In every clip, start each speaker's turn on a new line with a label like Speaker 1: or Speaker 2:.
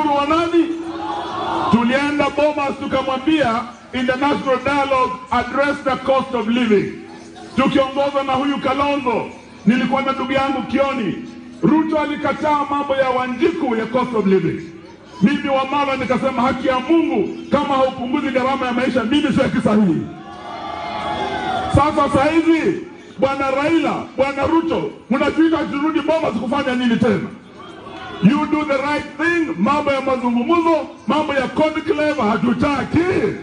Speaker 1: wa nani? Tulienda Bomas tukamwambia international dialogue address the cost of living. Tukiongozwa na huyu Kalonzo, nilikuwa na ndugu yangu Kioni. Ruto alikataa mambo ya Wanjiku ya cost of living. Mimi Wamala nikasema haki ya Mungu, kama haupunguzi gharama ya maisha mimi sio kisahihi. Sasa hizi Bwana Raila, Bwana Ruto, mnatuita turudi Bomas kufanya nini tena? You do the right thing. Mambo ya mazungumzo, mambo ya conclave hatutaki.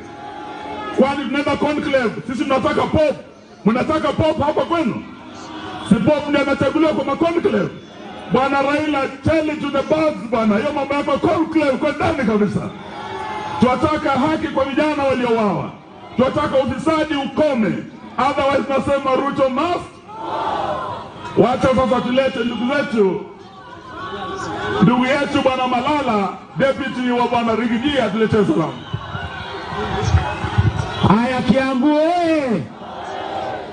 Speaker 1: Kwani tunaenda conclave? Sisi tunataka pop. Mnataka pop hapa kwenu? Si pop ndiye anachaguliwa kwa conclave. Bwana Raila, tell it to the birds bwana. Hiyo mambo yako conclave kwa ndani kabisa. Tunataka haki kwa vijana waliouawa. Tunataka ufisadi ukome. Otherwise nasema Ruto must. Wacha sasa tulete ndugu zetu. Ndugu yetu Bwana Malala, deputy wa Bwana Rigiji, atulete salamu.
Speaker 2: Haya Kiambu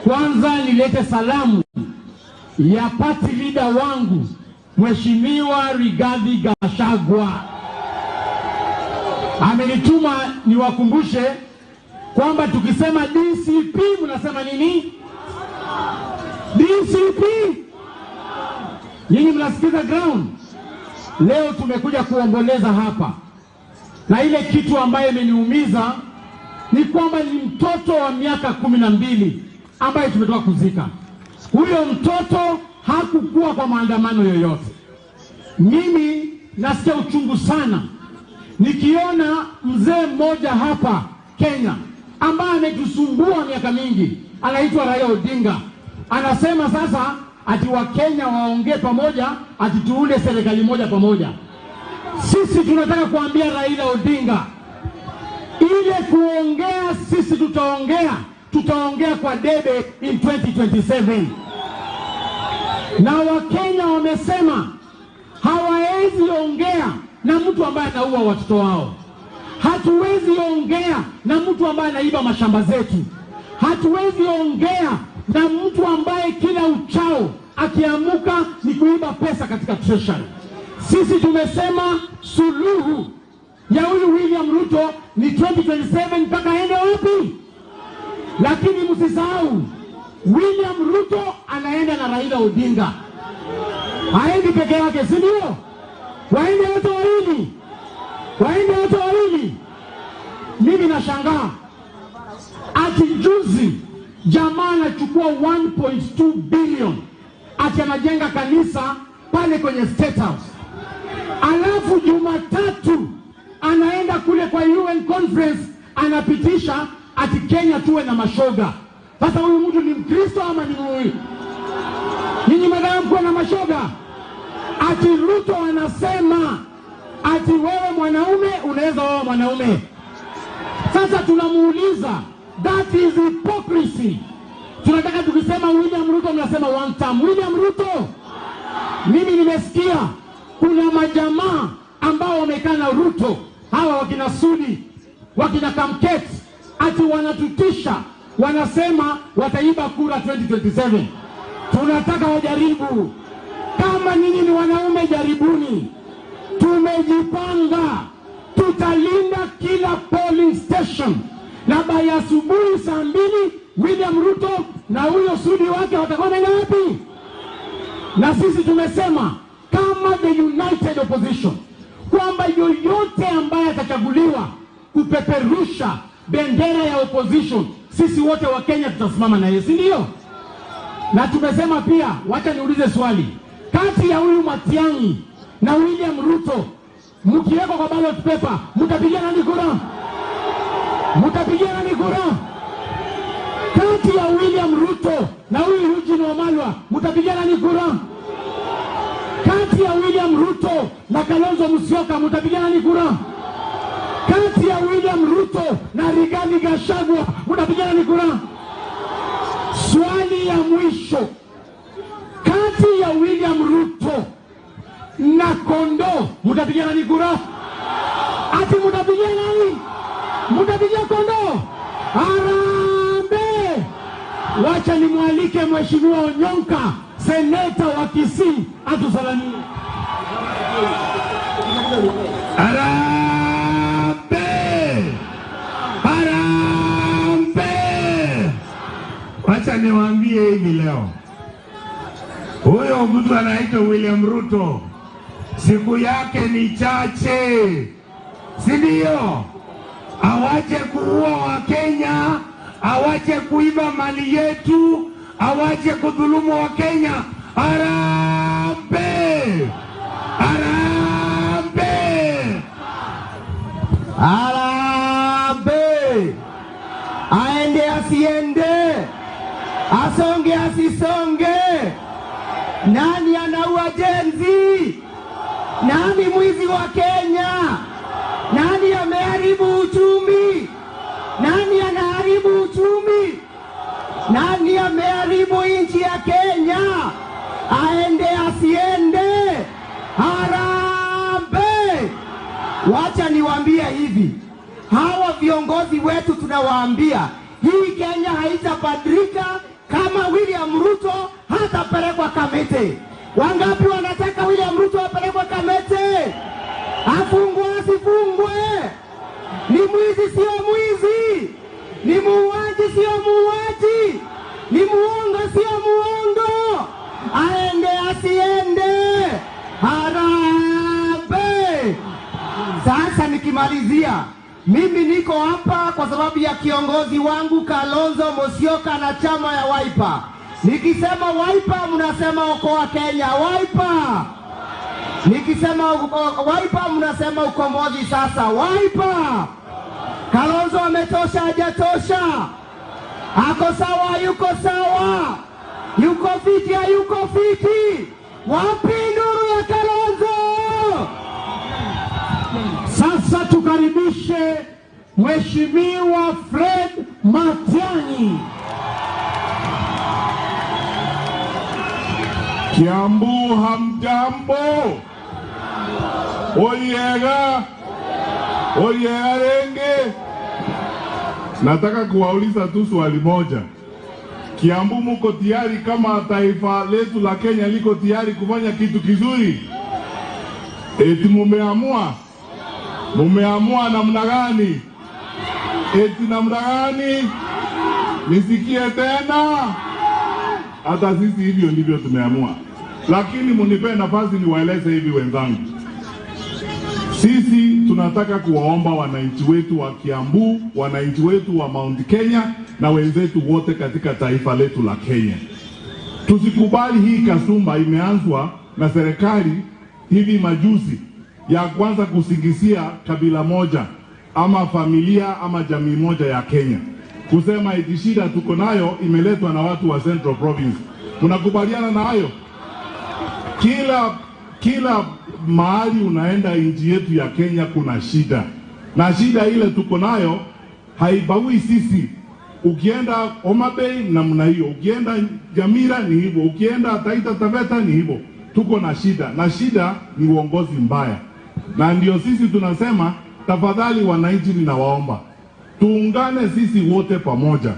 Speaker 2: kwanza nilete salamu ya party leader wangu Mheshimiwa Rigathi Gachagua. Amenituma niwakumbushe kwamba tukisema DCP mnasema nini? DCP. Nyinyi mnasikiza ground. Leo tumekuja kuomboleza hapa. Na ile kitu ambaye imeniumiza ni kwamba ni mtoto wa miaka 12 ambaye tumetoka kuzika. Huyo mtoto hakukuwa kwa maandamano yoyote. Mimi nasikia uchungu sana nikiona mzee mmoja hapa Kenya ambaye ametusumbua miaka mingi, anaitwa Raila Odinga. Anasema sasa ati Wakenya waongee pamoja, ati tuunde serikali moja pamoja. Sisi tunataka kuambia Raila Odinga, ile kuongea sisi tutaongea kwa debe in 2027. Na Wakenya wamesema hawawezi ongea na mtu ambaye anaua watoto wao. Hatuwezi ongea na mtu ambaye anaiba mashamba zetu. Hatuwezi ongea na mtu ambaye kila uchao akiamuka ni kuiba pesa katika treasury. Sisi tumesema suluhu ya huyu William Ruto ni 2027 mpaka aende wapi? Lakini msisahau William Ruto anaenda na Raila Odinga. Haendi peke yake, si ndio? Waende wote wawili. Mimi nashangaa ati juzi jamaa anachukua 1.2 billion ati anajenga kanisa pale kwenye State House. Alafu Jumatatu anaenda kule kwa UN conference anapitisha ati Kenya tuwe na mashoga. Sasa huyu mtu ni Mkristo ama ni mwi? Nyinyi madam kuwa na mashoga? Ati Ruto anasema ati wewe mwanaume unaweza wewe mwanaume. Sasa tunamuuliza, that is hypocrisy. Tunataka tukisema William Ruto mnasema one term. William Ruto. Mimi nimesikia kuna majamaa ambao wamekaa na Ruto, hawa wakina Sudi, wakina Kamket, ati wanatutisha, wanasema wataiba kura 2027. Tunataka wajaribu. Kama nyinyi ni wanaume, jaribuni. Tumejipanga, tutalinda kila polling station. Na by asubuhi saa 2 William Ruto na huyo Sudi wake watakuwa na wapi? Na sisi tumesema kama the united opposition kwamba yoyote ambaye atachaguliwa kupeperusha bendera ya opposition, sisi wote wa Kenya tutasimama na yeye, si ndio? Na tumesema pia, wacha niulize swali, kati ya huyu Matiang'i na William Ruto, mkiweka kwa ballot paper, mtapigia nani kura? Mtapigia nani kura? Kati ya William Ruto na huyu Eugene Wamalwa, mtapigia nani kura? Kati ya William Ruto na Kalonzo Musyoka, mtapigia nani kura? Kati ya William Ruto na Rigathi Gachagua, mtapigia nani kura? Swali ya mwisho, kati ya William Ruto na Kondo, mtapigia nani kura? Ati mtapigia nani? Mtapigia Kondo? Harambee! Wacha nimwalike Mheshimiwa Onyonka, seneta wa Kisii, atusalimie.
Speaker 3: Harambee! Harambee! Wacha niwaambie hivi leo. Huyo mtu anaitwa William Ruto, siku yake ni chache, si ndio? Awache kuua Wakenya, awache kuiba mali yetu, awache kudhulumu Wakenya. Harambee! Harambee!
Speaker 2: Harambee! Aende asiende, asonge asisonge. Nani anaua jenzi? Nani mwizi wa Kenya? Nani ameharibu uchumi? Nani anaharibu uchumi? Nani ameharibu nchi ya Kenya? Aende asiende, harambee! Wacha niwaambie hivi, hawa viongozi wetu tunawaambia, hii Kenya haitabadilika kama William Ruto hatapelekwa Kamete. Wangapi wanataka William Ruto apelekwe Kamete? Afungwe asifungwe? Ni mwizi sio mwizi? Ni muuaji sio muuaji? Ni muongo sio muongo? Aende asiende, harambee! Sasa nikimalizia, mimi niko hapa kwa sababu ya kiongozi wangu Kalonzo Musyoka na chama ya Wiper. Nikisema Wiper mnasema Okoa Kenya, Wiper. Nikisema Wiper mnasema ukombozi sasa, Wiper. Kalonzo ametosha hajatosha? Ako sawa yuko sawa? Yuko fiti hayuko fiti? Wapi nuru ya Kalonzo?
Speaker 4: Sasa tukaribishe Mheshimiwa Fred Matiang'i.
Speaker 1: Kiambu hamjambo? Oyega renge. Nataka kuwauliza tu swali moja. Kiambu muko tayari kama taifa letu la Kenya liko tayari kufanya kitu kizuri? Eti mumeamua namna gani? Eti namna gani? Nisikie tena. Hata sisi hivyo ndivyo tumeamua. Lakini munipe nafasi niwaeleze hivi wenzangu. Sisi tunataka kuwaomba wananchi wetu wa Kiambu, wananchi wetu wa Mount Kenya na wenzetu wote katika taifa letu la Kenya. Tusikubali hii kasumba imeanzwa na serikali hivi majuzi ya kwanza kusingizia kabila moja ama familia ama jamii moja ya Kenya. Kusema eti shida tuko nayo imeletwa na watu wa Central Province. Unakubaliana na hayo? Kila mahali unaenda nchi yetu ya Kenya kuna shida. Na shida ile tuko nayo haibagui sisi. Ukienda Homa Bay namna hiyo, ukienda Nyamira ni hivyo, ukienda Taita Taveta ni hivyo. Tuko na shida, na shida ni uongozi mbaya. Na ndio sisi tunasema, tafadhali wananchi, ninawaomba tuungane sisi wote pamoja,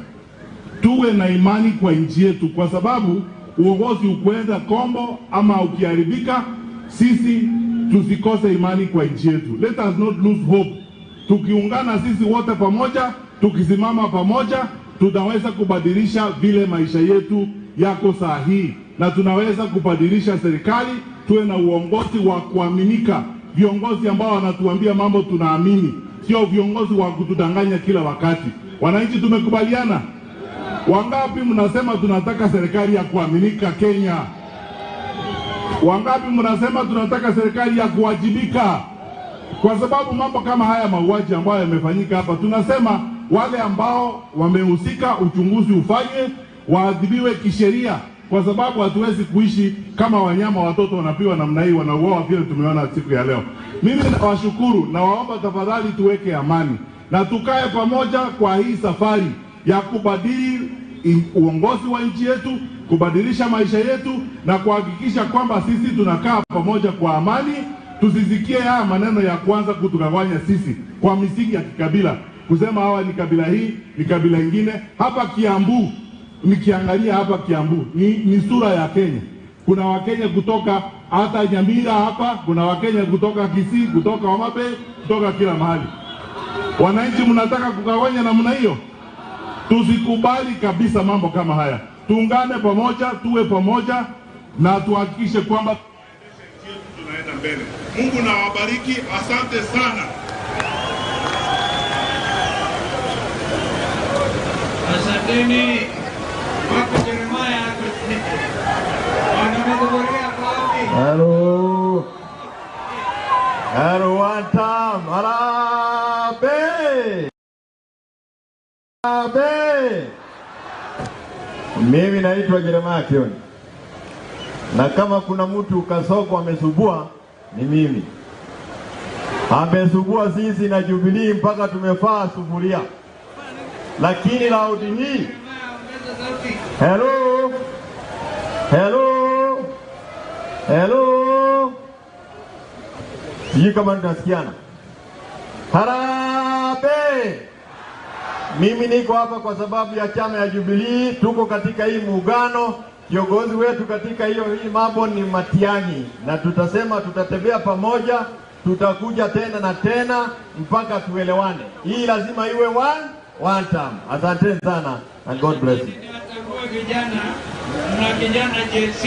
Speaker 1: tuwe na imani kwa nchi yetu, kwa sababu uongozi ukwenda kombo ama ukiharibika, sisi tusikose imani kwa nchi yetu. Let us not lose hope. Tukiungana sisi wote pamoja, tukisimama pamoja, tunaweza kubadilisha vile maisha yetu yako saa hii, na tunaweza kubadilisha serikali, tuwe na uongozi wa kuaminika, viongozi ambao wanatuambia mambo tunaamini, sio viongozi wa kutudanganya kila wakati. Wananchi tumekubaliana? Wangapi mnasema tunataka serikali ya kuaminika Kenya? Wangapi mnasema tunataka serikali ya kuwajibika? Kwa sababu mambo kama haya mauaji ambayo yamefanyika hapa, tunasema wale ambao wamehusika uchunguzi ufanye, waadhibiwe kisheria, kwa sababu hatuwezi kuishi kama wanyama, watoto wanapiwa namna hii, wanauawa vile tumeona siku ya leo. Mimi nawashukuru na waomba tafadhali tuweke amani na tukae pamoja kwa hii safari ya kubadili uongozi wa nchi yetu, kubadilisha maisha yetu na kuhakikisha kwamba sisi tunakaa pamoja kwa amani. Tusisikie haya maneno ya kwanza kutugawanya sisi kwa misingi ya kikabila, kusema hawa ni kabila hii, ni kabila ingine. Hapa Kiambu, nikiangalia hapa Kiambu ni sura ya Kenya. Kuna Wakenya kutoka hata Nyamira hapa kuna Wakenya kutoka Kisii, kutoka Homabay, kutoka kila mahali. Wananchi mnataka kugawanya namna hiyo? Tusikubali kabisa mambo kama haya. Tuungane pamoja, tuwe pamoja na tuhakikishe kwamba tunaenda mbele. Mungu na wabariki. Asante sana.
Speaker 5: Asanteni. Wako Jeremiah wanamegogorea kwa wapi?
Speaker 6: Hello. Hello, one time. Harambee. Harambee. Mimi naitwa Jeremiah Kioni. Na kama kuna mtu Kasoko amesubua ni mimi. Amesubua sisi na Jubilee mpaka tumefaa sufuria. Lakini laudi hii. Hello. Hello. Hello. Sijui kama tunasikiana. Harambee. Mimi niko hapa kwa sababu ya chama ya Jubilee. Tuko katika hii muungano. Kiongozi wetu katika hii mambo ni Matiang'i, na tutasema tutatembea pamoja, tutakuja tena na tena mpaka tuelewane. Hii lazima iwe one time. Asante sana and God bless you.
Speaker 5: Vijana, mna kijana JC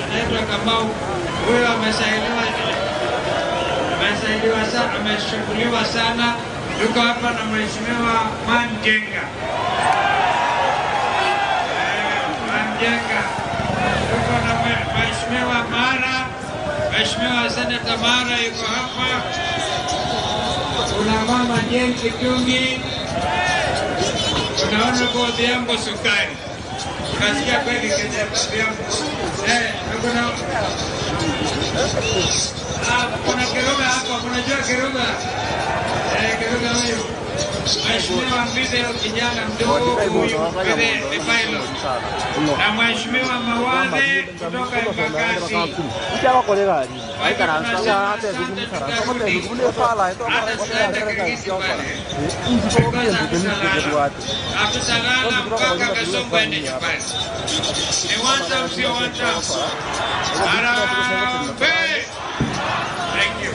Speaker 5: anaitwa Kamau. Huyo amesaidiwa sana, ameshukuriwa sana. Yuko hapa na Mheshimiwa Manjenga. Yuko na Mheshimiwa Mara. Mheshimiwa Senator Mara yuko hapa. Kuna Mama Jane Kitungi. Unaona kwa Odhiambo Sukari. Unasikia kweli Kenya Odhiambo. Kuna Kiruga hapa, unajua Kiruga? Kiruga huyu. Mheshimiwa Mbide kijana mdogo huyu, Mbide ni pilot. Na Mheshimiwa Mawadhe kutoka Embakasi. Hatutalala mpaka Kasongo ende nyumbani. Ni wanta msio wanta. Harambee. Thank you.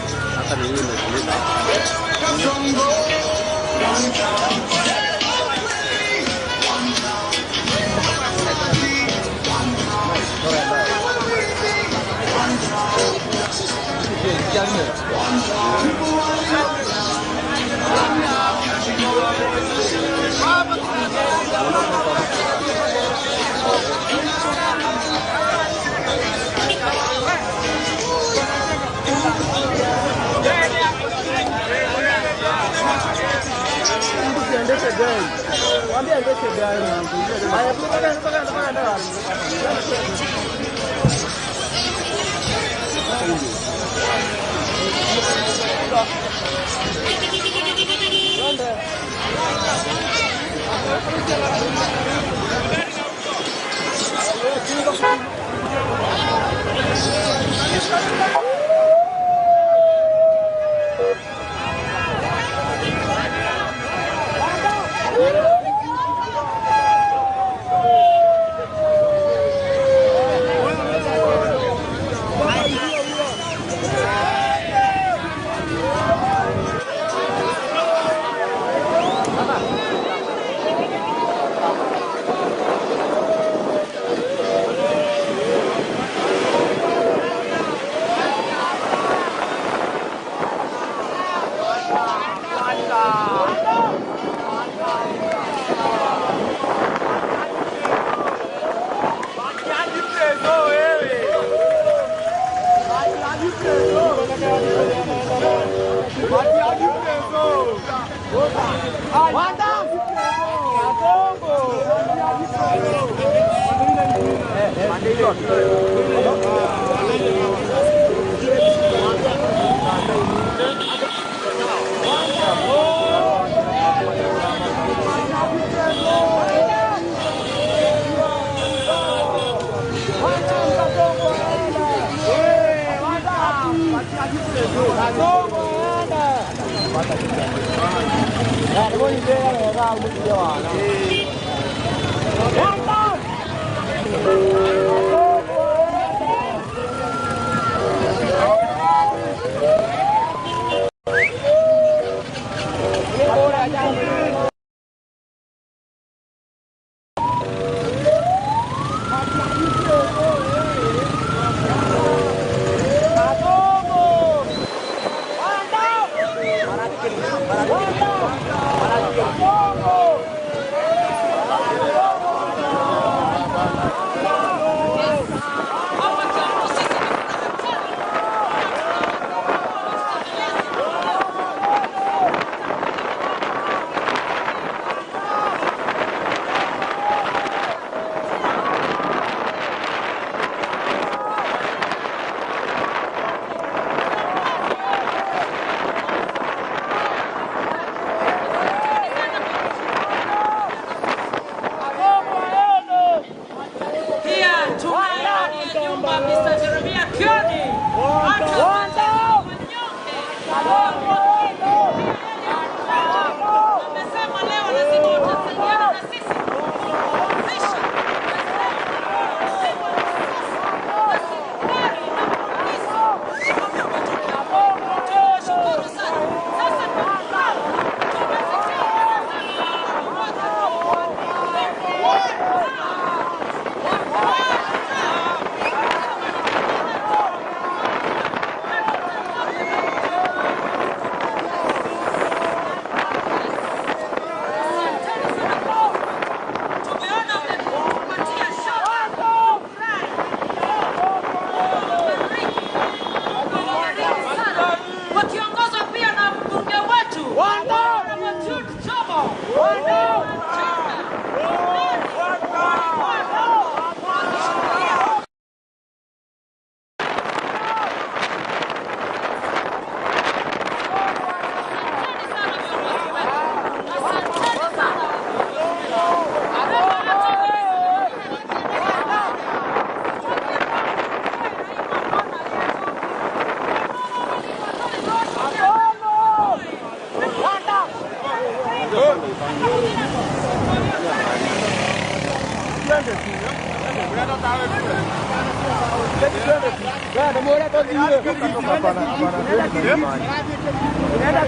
Speaker 7: Unaenda